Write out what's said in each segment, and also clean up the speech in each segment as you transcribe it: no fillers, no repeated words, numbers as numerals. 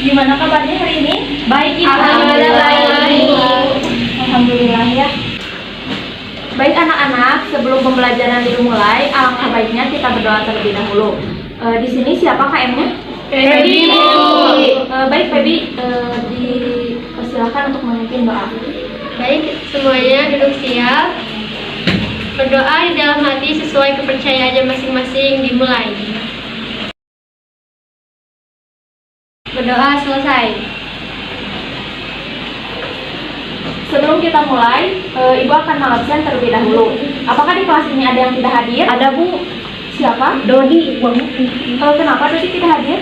Gimana kabarnya hari ini? Baik, Ibu. Alhamdulillah baik. Alhamdulillah ya. Baik anak-anak, sebelum pembelajaran dimulai, alangkah baiknya kita berdoa terlebih dahulu. Di sini siapa KM-nya? Febi, Bu. Baik Febi, dipersilakan untuk memimpin doa. Baik, semuanya duduk siap. Berdoa di dalam hati sesuai kepercayaannya masing-masing, dimulai. Berdoa selesai. Sebelum kita mulai, Ibu akan mengabsen terlebih dahulu. Apakah di kelas ini ada yang tidak hadir? Ada, Bu. Siapa? Dodi, Bu. Kenapa Dodi tidak hadir?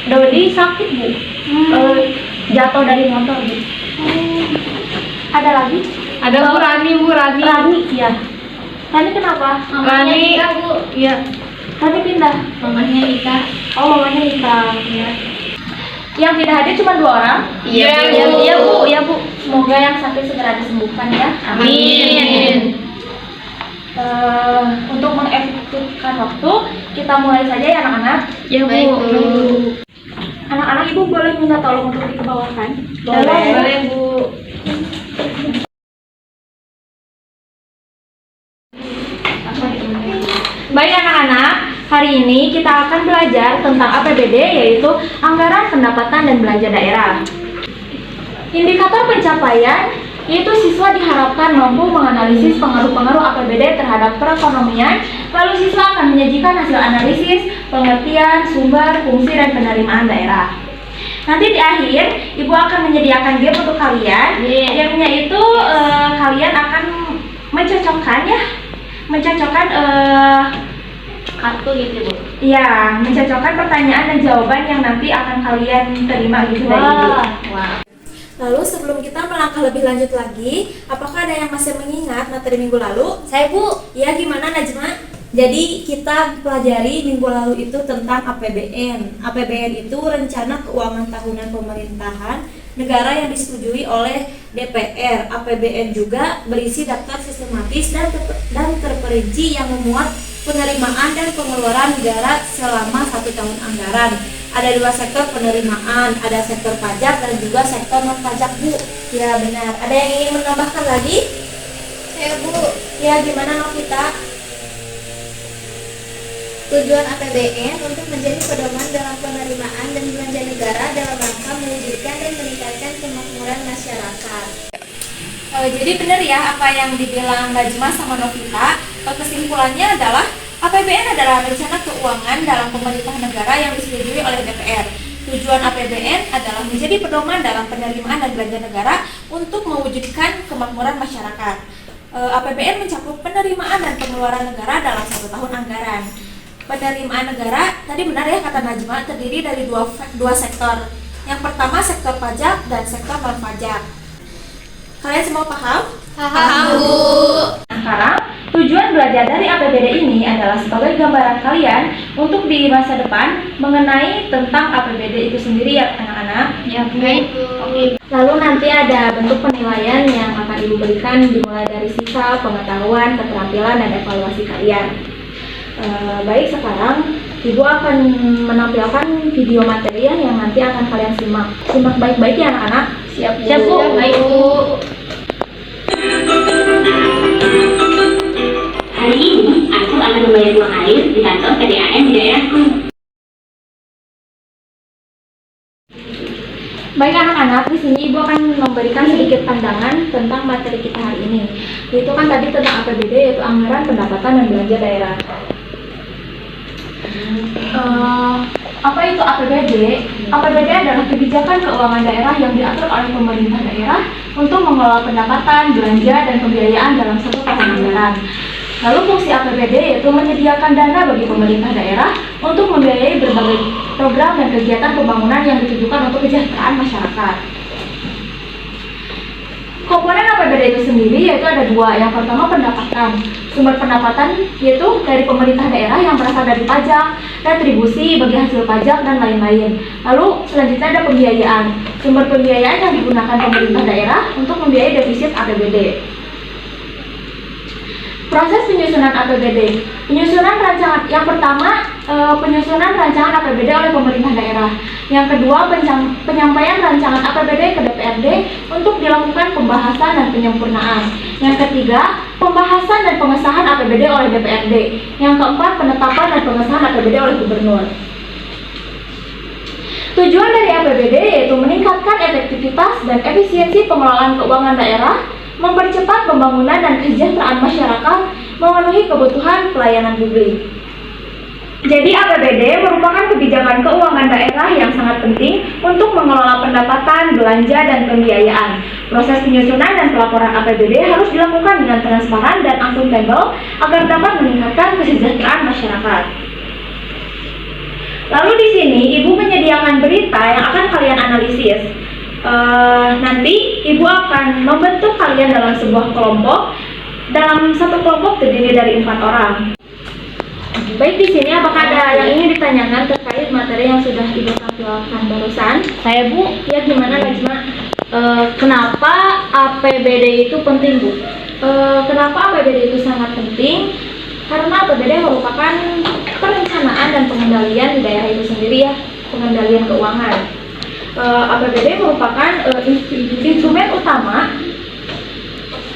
Dodi sakit, Bu. Jatuh dari motor, Bu. Ada lagi? Ada Bu Rani, Bu Rani. Rani, ya. Rani kenapa? Rani, Bu. Iya. Rani pindah. Mamanya Ika. Oh, mamanya Ika. Iya. Yang tidak hadir cuma 2 orang? Iya, Bu. Iya, Bu. Ya, Bu. Semoga yang sakit segera disembuhkan ya. Amin. Untuk mengefektifkan waktu, kita mulai saja ya anak-anak. Ya, Bu. Baik, Bu. Anak-anak, Ibu boleh minta tolong untuk dikebawakan? Boleh, Bu. Baik anak-anak, hari ini kita akan belajar tentang APBD, yaitu Anggaran Pendapatan dan Belanja Daerah. Indikator pencapaian, yaitu siswa diharapkan mampu menganalisis pengaruh-pengaruh APBD terhadap perekonomian, lalu siswa akan menyajikan hasil analisis, pengertian, sumber, fungsi, dan penerimaan daerah. Nanti di akhir, Ibu akan menyediakan game untuk kalian. Game-nya itu kalian akan mencocokkan Kartu gitu, Bu. Iya, mencocokkan pertanyaan dan jawaban yang nanti akan kalian terima gitu dari Ibu. Wah. Lalu sebelum kita melangkah lebih lanjut lagi, apakah ada yang masih mengingat materi minggu lalu? Saya, Bu. Ya, gimana Najma? Jadi kita pelajari minggu lalu itu tentang APBN. APBN itu Rencana Keuangan Tahunan Pemerintahan Negara yang disetujui oleh DPR. APBN juga berisi daftar sistematis dan terperinci yang memuat penerimaan dan pengeluaran negara selama 1 tahun anggaran. Ada 2 sektor penerimaan, ada sektor pajak dan juga sektor non pajak, Bu. Ya benar. Ada yang ingin menambahkan lagi? Saya, Bu. Ya, gimana Novita? Tujuan APBN untuk menjadi pedoman dalam penerimaan dan belanja negara dalam rangka mewujudkan dan meningkatkan kemakmuran masyarakat. Jadi benar ya apa yang dibilang Najma sama Novita. Kesimpulannya adalah APBN adalah rencana keuangan dalam pemerintahan negara yang disetujui oleh DPR. Tujuan APBN adalah menjadi pedoman dalam penerimaan dan belanja negara untuk mewujudkan kemakmuran masyarakat. APBN mencakup penerimaan dan pengeluaran negara dalam 1 tahun anggaran. Penerimaan negara, tadi benar ya kata Najma, terdiri dari dua sektor. Yang pertama sektor pajak dan sektor non pajak. Kalian semua paham? Paham, Bu. Nah, sekarang tujuan belajar dari APBD ini adalah sebagai gambaran kalian untuk di masa depan mengenai tentang APBD itu sendiri ya anak-anak. Ya, baik, Bu. Oke. Lalu nanti ada bentuk penilaian yang akan Ibu berikan dimulai dari siswa, pengetahuan, keterampilan, dan evaluasi kalian. Baik, sekarang Ibu akan menampilkan video materi yang nanti akan kalian simak. Simak baik-baik ya anak-anak. Siap, Bu. Siap, Bu. Baik, Bu. Hari ini, aku akan membayar uang air di kantor PDAM di daerahku. Baik anak-anak, di sini Ibu akan memberikan sedikit pandangan tentang materi kita hari ini. Itu kan tadi tentang APBD, yaitu Anggaran Pendapatan dan Belanja Daerah. Apa itu APBD? APBD adalah kebijakan keuangan daerah yang diatur oleh pemerintah daerah untuk mengelola pendapatan, belanja, dan pembiayaan dalam 1 tahun anggaran. Lalu fungsi APBD yaitu menyediakan dana bagi pemerintah daerah untuk membiayai berbagai program dan kegiatan pembangunan yang ditujukan untuk kesejahteraan masyarakat. Komponen APBD itu sendiri yaitu ada 2. Yang pertama pendapatan. Sumber pendapatan yaitu dari pemerintah daerah yang berasal dari pajak, retribusi bagi hasil pajak, dan lain-lain. Lalu selanjutnya ada pembiayaan. Sumber pembiayaan yang digunakan pemerintah daerah untuk membiayai defisit APBD. Proses penyusunan APBD. Penyusunan rancangan yang pertama, penyusunan penyusunan rancangan APBD oleh pemerintah daerah. Yang kedua, penyampaian rancangan APBD ke DPRD untuk dilakukan pembahasan dan penyempurnaan. Yang ketiga, pembahasan dan pengesahan APBD oleh DPRD. Yang keempat, penetapan dan pengesahan APBD oleh gubernur. Tujuan dari APBD yaitu meningkatkan efektivitas dan efisiensi pengelolaan keuangan daerah, mempercepat pembangunan dan kesejahteraan masyarakat, memenuhi kebutuhan pelayanan publik. Jadi APBD merupakan kebijakan keuangan daerah yang sangat penting untuk mengelola pendapatan, belanja, dan pembiayaan. Proses penyusunan dan pelaporan APBD harus dilakukan dengan transparan dan akuntabel agar dapat meningkatkan kesejahteraan masyarakat. Lalu di sini Ibu menyediakan berita yang akan kalian analisis. Nanti Ibu akan membentuk kalian dalam sebuah kelompok. Dalam satu kelompok terdiri dari 4 orang. Baik, di sini apakah ada yang ingin ditanyakan terkait materi yang sudah Ibu tampilkan barusan? Saya Bu, Ya, gimana Najma? kenapa APBD itu penting Bu? Kenapa APBD itu sangat penting? Karena APBD merupakan perencanaan dan pengendalian di daerah itu sendiri ya, pengendalian keuangan. APBD merupakan instrumen utama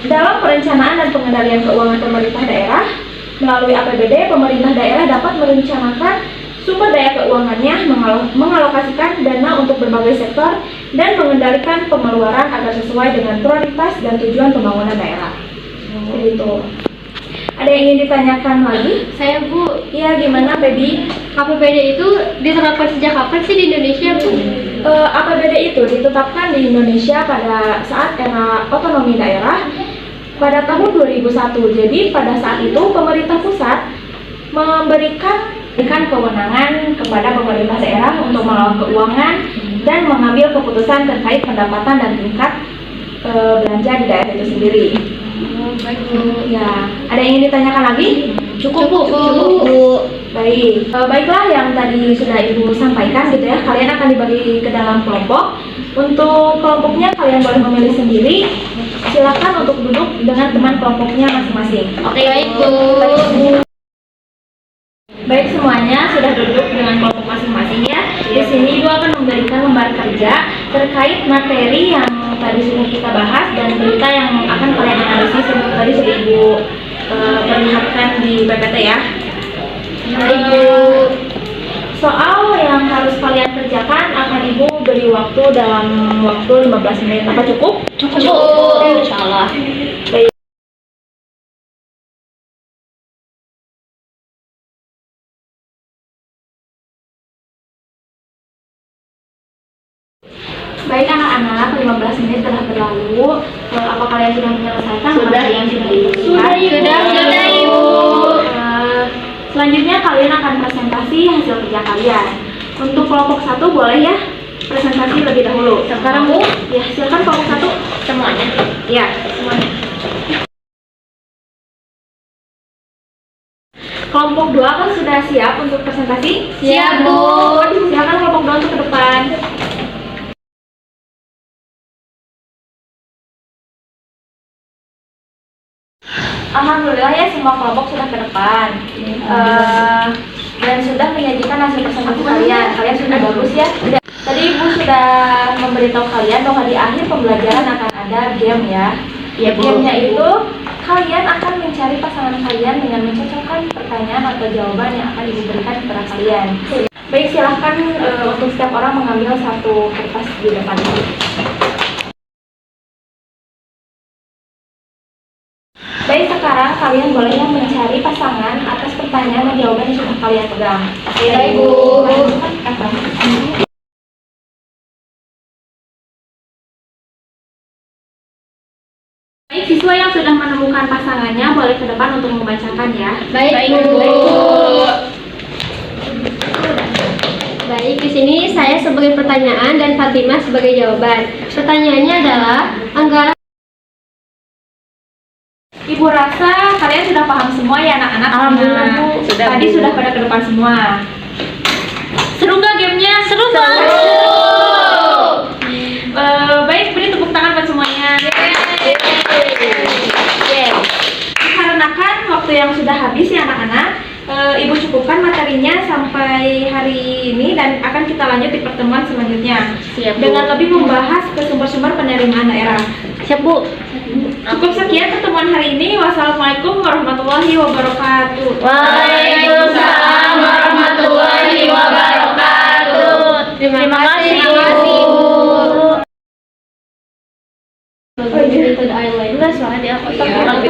dalam perencanaan dan pengendalian keuangan pemerintah daerah. Melalui APBD, pemerintah daerah dapat merencanakan sumber daya keuangannya, mengalokasikan dana untuk berbagai sektor, dan mengendalikan pengeluaran agar sesuai dengan prioritas dan tujuan pembangunan daerah. Begitu. Ada yang ingin ditanyakan lagi? Saya Bu, Iya, gimana Baby? APBD itu diterapkan sejak kapan sih di Indonesia Bu? APBD itu ditetapkan di Indonesia pada saat era otonomi daerah pada tahun 2001. Jadi pada saat itu pemerintah pusat memberikan kewenangan kepada pemerintah daerah untuk mengelola keuangan dan mengambil keputusan terkait pendapatan dan tingkat belanja di daerah itu sendiri. Baik Bu. Ya, ada yang ingin ditanyakan lagi? Cukup Bu. Baik, baiklah yang tadi sudah Ibu sampaikan gitu ya. Kalian akan dibagi ke dalam kelompok. Untuk kelompoknya kalian boleh memilih sendiri. Silakan untuk duduk dengan teman kelompoknya masing-masing. Oke, baik Bu. Baik, semuanya sudah duduk dengan kelompok masing-masing ya. Di sini Ibu akan memberikan lembar kerja terkait materi yang tadi sudah kita bahas dan berita yang akan kalian analisis yang tadi sudah Ibu perlihatkan di PPT ya. Baik Bu. Soal yang harus kalian kerjakan akan Ibu beri waktu dalam waktu 15 menit. Apa cukup? Cukup. Insyaallah. Baik. Baik anak-anak, 15 menit telah berlalu. Apa kalian sudah menyelesaikan materi yang sudah dibutuhkan? Sudah Ibu. Selanjutnya kalian akan presentasi hasil kerja kalian. Untuk kelompok 1 boleh ya presentasi lebih dahulu. Sekarang Bu? Ya, silakan kelompok 1 Semuanya. Ya, semuanya. Kelompok 2 kan sudah siap untuk presentasi? Siap, Bu. Silakan kelompok 2 untuk ke depan. Alhamdulillah ya, semua kelompok sudah ke depan dan sudah menyajikan hasil presentasi kalian. Kalian sudah bagus ya. Tadi Ibu sudah memberitahu kalian bahwa di akhir pembelajaran akan ada game ya. Ya, Bu. Gamenya itu kalian akan mencari pasangan kalian dengan mencocokkan pertanyaan atau jawaban yang akan Ibu berikan kepada kalian. Baik, silahkan untuk setiap orang mengambil satu kertas di depan ini. Baik, sekarang kalian boleh mencari pasangan atas pertanyaan dan jawaban yang sudah kalian pegang. Baik, Bu. Baik, siswa yang sudah menemukan pasangannya boleh ke depan untuk membacakan ya. Baik, Bu. Baik, di sini saya sebagai pertanyaan dan Fatimah sebagai jawaban. Pertanyaannya adalah anggaran. Ibu rasa kalian sudah paham semua ya anak-anak? Alhamdulillah, Bu. Sudah, tadi Bu. sudah pada ke depan semua. Seru nggak gamenya? Seru banget. Baik, beri tepuk tangan buat semuanya. Dikarenakan waktu yang sudah habis ya anak-anak, Ibu cukupkan materinya sampai hari ini dan akan kita lanjut di pertemuan selanjutnya. Siap, Bu. Dengan lebih membahas ke sumber-sumber penerimaan daerah. Siap, Bu. Cukup sekian pertemuan hari ini. Wassalamualaikum warahmatullahi wabarakatuh. Waalaikumsalam warahmatullahi wabarakatuh. Terima kasih, Bu. Enggak, soalnya dia orang